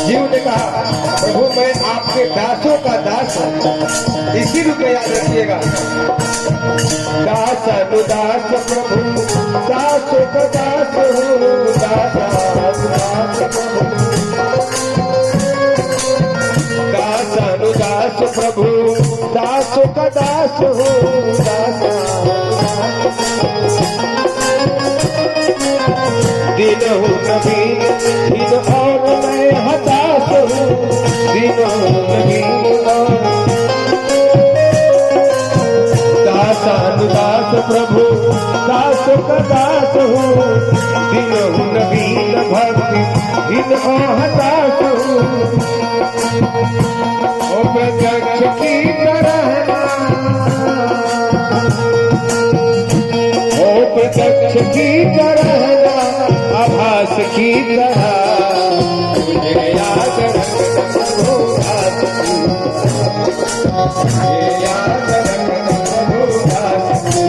जीव ने कहा प्रभु मैं आपके दासों का दास हूं, इसी रूप में याद रखिएगा। दास अनुदास प्रभु दासों का दास हूँ, दास अनुदास प्रभु दासों का दास हूँ, दास दिन हूँ नवीन दिन और मैं हताश हूँ, दिन हूँ नवीन और दास अनुदास प्रभु दासों का दास हूँ, दिन हूँ नवीन भक्ति दिन और हताश हूँ। ओ प्रत्यक्ष की तरह ओ प्रत्यक्ष की तरह आभास की तरह मुझे याद रखना प्रभु दास की, मुझे याद रखना प्रभु दास की।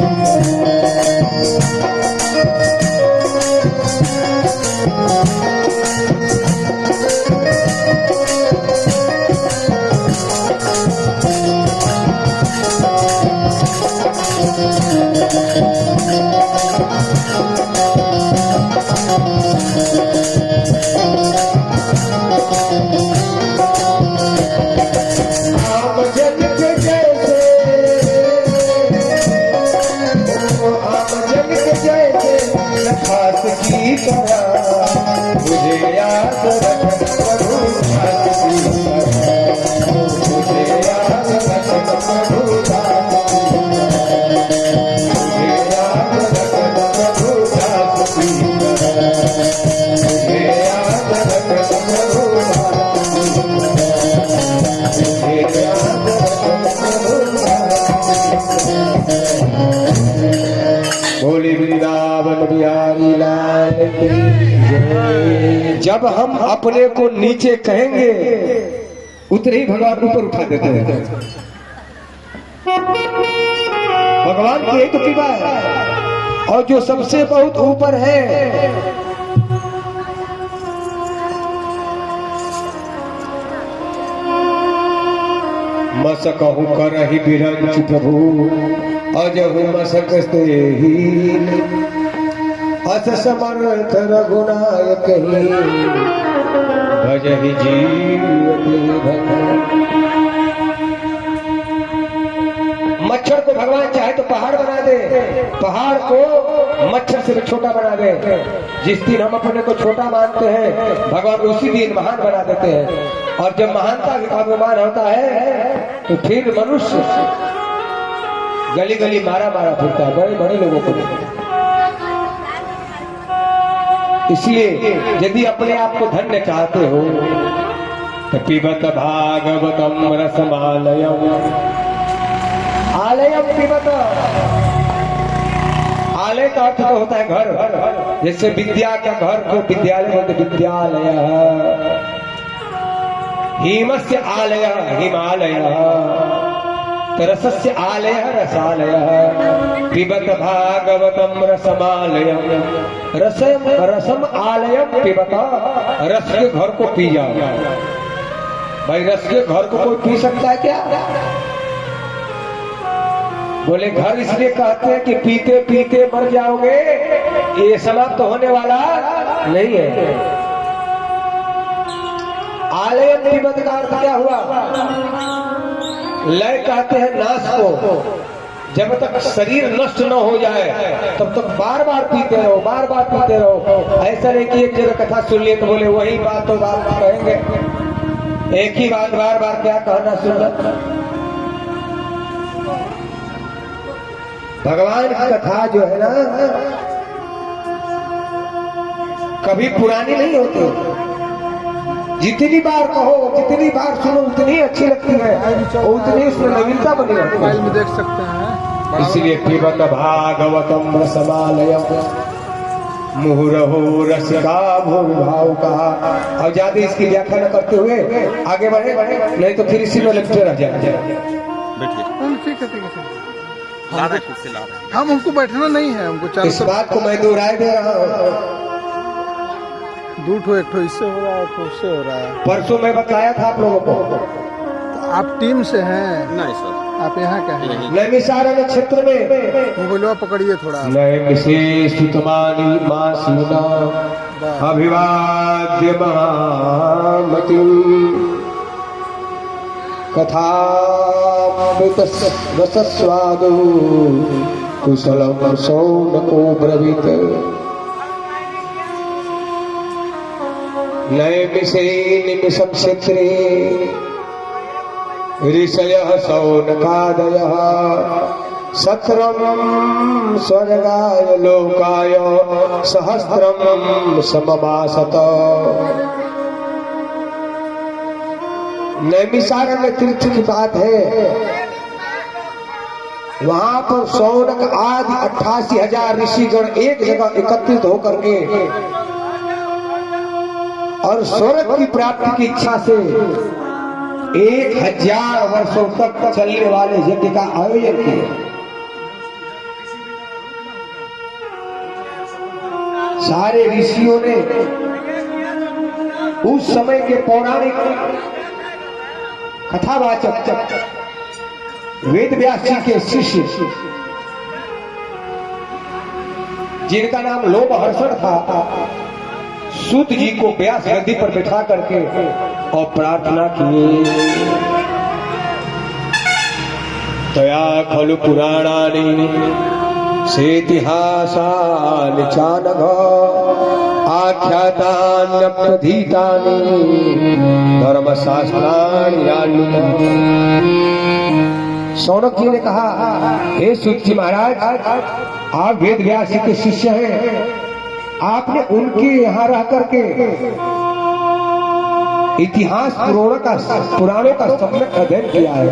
मुझे याद रखना प्रभु दास की, मुझे याद रखना प्रभु दास की, मुझे याद रखना प्रभु दास की, मुझे याद रखना प्रभु दास की, मुझे याद रखना प्रभु दास की। बोली वृंदावन बिहारी लाल की। जब हम अपने को नीचे कहेंगे उतने ही भगवान ऊपर उठा देते हैं। भगवान की एक कृपा है, और जो सबसे बहुत ऊपर है मसकहु करहि बिरंच प्रभु अजहु मसकते ही अस समर्थ रघुनायक ही भजहि जीवति भगवान। मच्छर को भगवान चाहे तो पहाड़ बना दे, पहाड़ को मच्छर से भी छोटा बना दे। जिस दिन हम अपने को छोटा मानते हैं भगवान उसी दिन महान बना देते हैं। और जब महानता का अभिमान होता है तो फिर मनुष्य गली गली मारा मारा फिरता है, बड़े बड़े लोगों को। इसलिए यदि अपने आप को धन्य चाहते हो तो पिबत भागवतम रसमालयम, आलयम पिबत। आलय का अर्थ तो होता है घर, जैसे विद्या का घर को विद्यालय बोलते, विद्यालय। हिमस्य आलय हिमालय, रसस्य आलय रसालय, पिबत भागवतम रसमालयम। रसम आलयम पिबत, रस के घर को पी जाओ। भाई रस के घर को कोई पी सकता है क्या? बोले घर इसलिए कहते हैं कि पीते पीते मर जाओगे, ये समाप्त होने वाला नहीं है। आलयम पिबत का अर्थ क्या हुआ? लय कहते हैं नाश को। जब तक शरीर नष्ट न हो जाए तब तक बार बार पीते रहो, बार बार पीते रहो। ऐसा नहीं कि एक जगह कथा सुन लिए तो बोले वही बात तो बात कहेंगे। एक ही बात बार बार क्या कहना सुनना। भगवान की कथा जो है ना कभी पुरानी नहीं होती। जितनी बार कहो, जितनी बार सुनो उतनी अच्छी लगती है और उतनी उसमें नवीनता बनी रहती है। मोबाइल में देख सकते हैं। इसलिए पिबत भागवतम रसमालयम मुहुरहो रसिका भूर्भाव कहा। और ज्यादा इसकी व्याख्या न करते हुए आगे बढ़े, नहीं तो फिर इसी में लेक्चर रह जाएगा। ठीक है, हम हमको बैठना नहीं है, हमको इस बात को मैं दोहराए दे रहा हूँ। दो ठो एक ठो इससे हो रहा है, एक ठो उससे हो रहा है। परसों मैं बताया था आप लोगों को। तो आप टीम से हैं? नहीं सर, आप यहाँ क्या हैं? नैमिषारण्य क्षेत्र में मोबाइलवा पकड़िए थोड़ा। नैमिषेस्तुतमानि मासीना अभिवाद्य महामतिं कथामृतरसस्वादो कुशलं शौनको ब्रवीत। नैमिषे निमिषं क्षेत्रे ऋषयः शौनकादयः सत्रं स्वर्गाय लोकाय सहस्रं सममासत। नैमिषारण्य तीर्थ की बात है। वहां पर शौनक आदि 88,000 ऋषिगण एक जगह एकत्रित होकर के और स्वर्ग की प्राप्ति की इच्छा से 1000 वर्षों तक चलने वाले यज्ञ का आयोजन किया। सारे ऋषियों ने उस समय के पौराणिक कथावाचक वेद व्यास जी के शिष्य जिनका नाम लोमहर्षण था, सूत जी को व्यास गद्दी पर बैठा करके और प्रार्थना की। तया खलु पुराणानि सेतिहासानि चानघ आख्यातान्यप्रधीतानि धर्मशास्त्राणि यान्विता। शौनक जी ने कहा, हे सूत जी महाराज, आप वेद व्यास जी के शिष्य हैं, आपने उनके यहाँ रह करके इतिहास पुराणों का सम्यक अध्ययन किया है,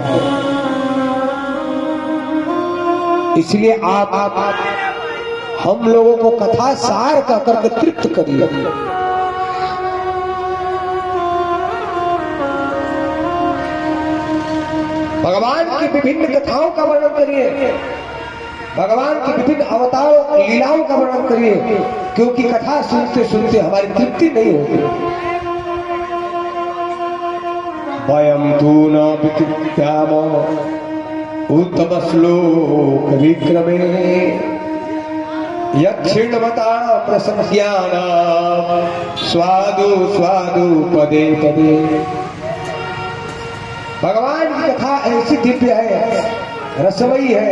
इसलिए आप हम लोगों को कथा सार का करके तृप्त करिए। भगवान की विभिन्न कथाओं का वर्णन करिए, भगवान की विभिन्न अवतारों लीलाओं का वर्णन करिए, क्योंकि कथा सुनते सुनते हमारी तृप्ति नहीं होती। वयं तु न वितृप्यामो उत्तम श्लोक विक्रमे यक्षिणवता प्रसंज्ञाना स्वादु स्वादु पदे पदे। भगवान की कथा ऐसी दिव्य है, रसमयी है,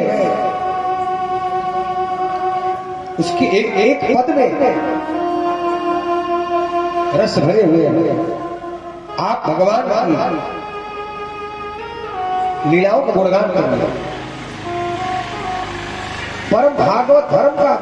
उसकी एक पद में रस भरे हुए हैं। आप भगवान की लीलाओं का गुणगान करिए। परम भागवत धर्म का